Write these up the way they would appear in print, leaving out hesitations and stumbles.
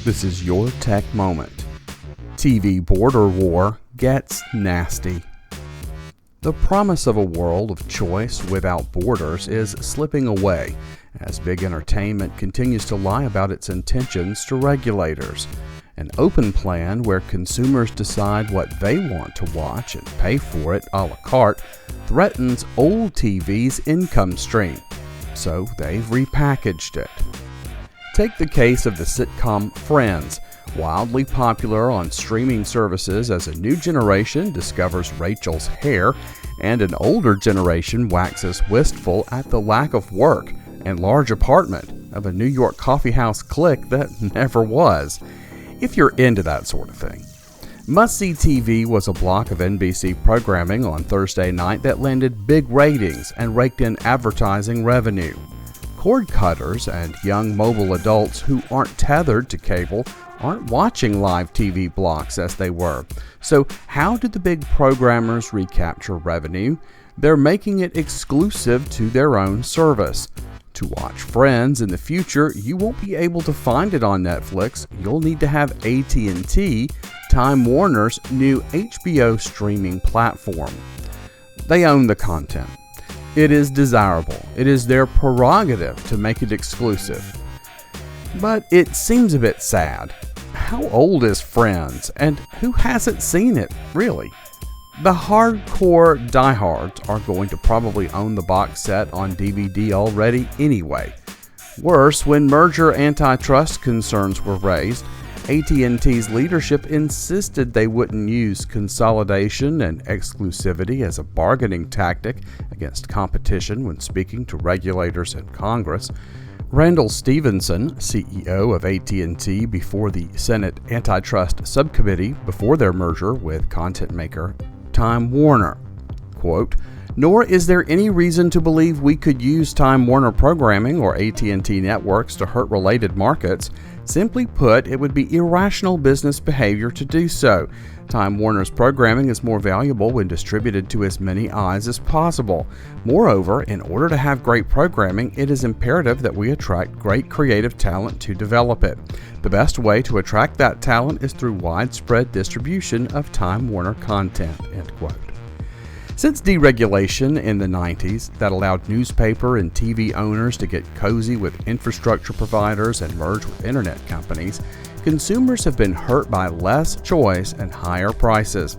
This is Your Tech Moment. TV border war gets nasty. The promise of a world of choice without borders is slipping away as big entertainment continues to lie about its intentions to regulators. An open plan where consumers decide what they want to watch and pay for it a la carte threatens old TV's income stream, so they've repackaged it. Take the case of the sitcom Friends, wildly popular on streaming services as a new generation discovers Rachel's hair and an older generation waxes wistful at the lack of work and large apartment of a New York coffeehouse clique that never was, if you're into that sort of thing. Must-See TV was a block of NBC programming on Thursday night that landed big ratings and raked in advertising revenue. Cord cutters and young mobile adults who aren't tethered to cable aren't watching live TV blocks as they were. So how did the big programmers recapture revenue? They're making it exclusive to their own service. To watch Friends in the future, you won't be able to find it on Netflix. You'll need to have AT&T, Time Warner's new HBO streaming platform. They own the content. It is desirable. It is their prerogative to make it exclusive. But it seems a bit sad. How old is Friends, and who hasn't seen it, really? The hardcore diehards are going to probably own the box set on DVD already anyway. Worse, when merger antitrust concerns were raised, AT&T's leadership insisted they wouldn't use consolidation and exclusivity as a bargaining tactic against competition when speaking to regulators in Congress. Randall Stevenson, CEO of AT&T before the Senate Antitrust Subcommittee before their merger with content maker Time Warner, quote, "Nor is there any reason to believe we could use Time Warner programming or AT&T networks to hurt related markets. Simply put, it would be irrational business behavior to do so. Time Warner's programming is more valuable when distributed to as many eyes as possible. Moreover, in order to have great programming, it is imperative that we attract great creative talent to develop it. The best way to attract that talent is through widespread distribution of Time Warner content," end quote. Since deregulation in the 90s that allowed newspaper and TV owners to get cozy with infrastructure providers and merge with internet companies, consumers have been hurt by less choice and higher prices.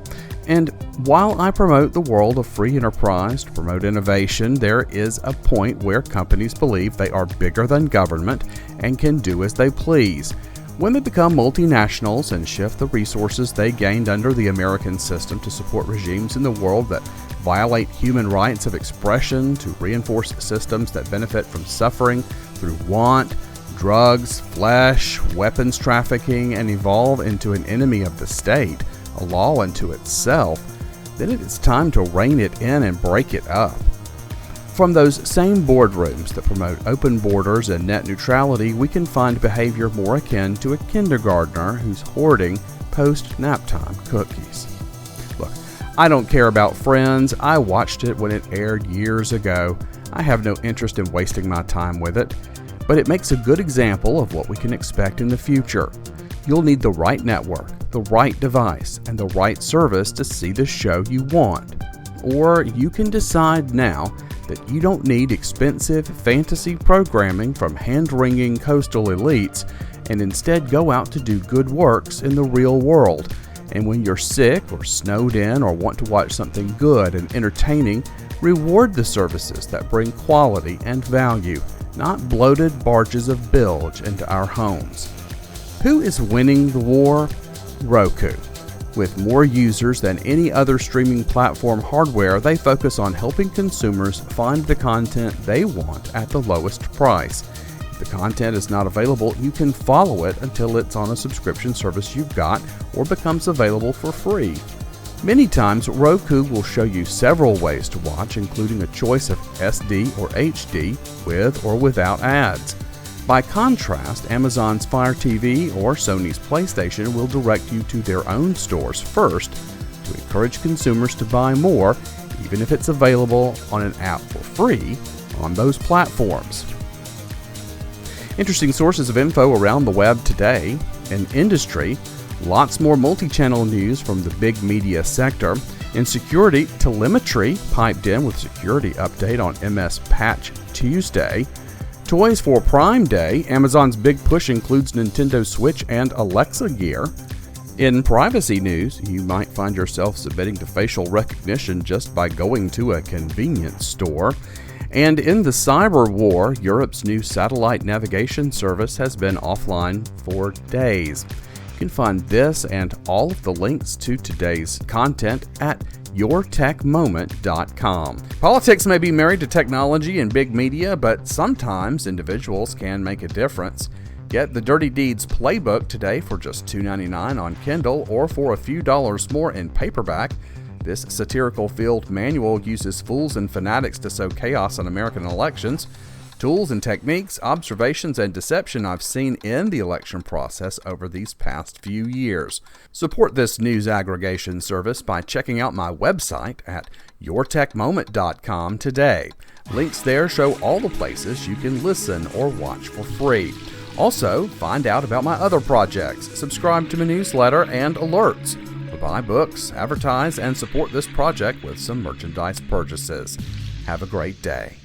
And while I promote the world of free enterprise to promote innovation, there is a point where companies believe they are bigger than government and can do as they please. When they become multinationals and shift the resources they gained under the American system to support regimes in the world that violate human rights of expression, to reinforce systems that benefit from suffering through want, drugs, flesh, weapons trafficking, and evolve into an enemy of the state, a law unto itself, then it is time to rein it in and break it up. From those same boardrooms that promote open borders and net neutrality, we can find behavior more akin to a kindergartner who's hoarding post-nap time cookies. Look, I don't care about Friends. I watched it when it aired years ago. I have no interest in wasting my time with it, but it makes a good example of what we can expect in the future. You'll need the right network, the right device, and the right service to see the show you want. Or you can decide now that you don't need expensive fantasy programming from hand-wringing coastal elites and instead go out to do good works in the real world. And when you're sick or snowed in or want to watch something good and entertaining, reward the services that bring quality and value, not bloated barges of bilge into our homes. Who is winning the war? Roku. With more users than any other streaming platform hardware, they focus on helping consumers find the content they want at the lowest price. If the content is not available, you can follow it until it's on a subscription service you've got or becomes available for free. Many times, Roku will show you several ways to watch, including a choice of SD or HD, with or without ads. By contrast, Amazon's Fire TV or Sony's PlayStation will direct you to their own stores first to encourage consumers to buy more, even if it's available on an app for free on those platforms. Interesting sources of info around the web today. In industry, lots more multi-channel news from the big media sector. In security, telemetry piped in with security update on MS Patch Tuesday. Toys for Prime Day, Amazon's big push includes Nintendo Switch and Alexa gear. In privacy news, you might find yourself submitting to facial recognition just by going to a convenience store. And in the cyber war, Europe's new satellite navigation service has been offline for days. You can find this and all of the links to today's content at yourtechmoment.com. Politics may be married to technology and big media, but sometimes individuals can make a difference. Get the Dirty Deeds Playbook today for just $2.99 on Kindle or for a few dollars more in paperback. This satirical field manual uses fools and fanatics to sow chaos in American elections. Tools and techniques, observations, and deception I've seen in the election process over these past few years. Support this news aggregation service by checking out my website at yourtechmoment.com today. Links there show all the places you can listen or watch for free. Also, find out about my other projects, subscribe to my newsletter and alerts, or buy books, advertise, and support this project with some merchandise purchases. Have a great day.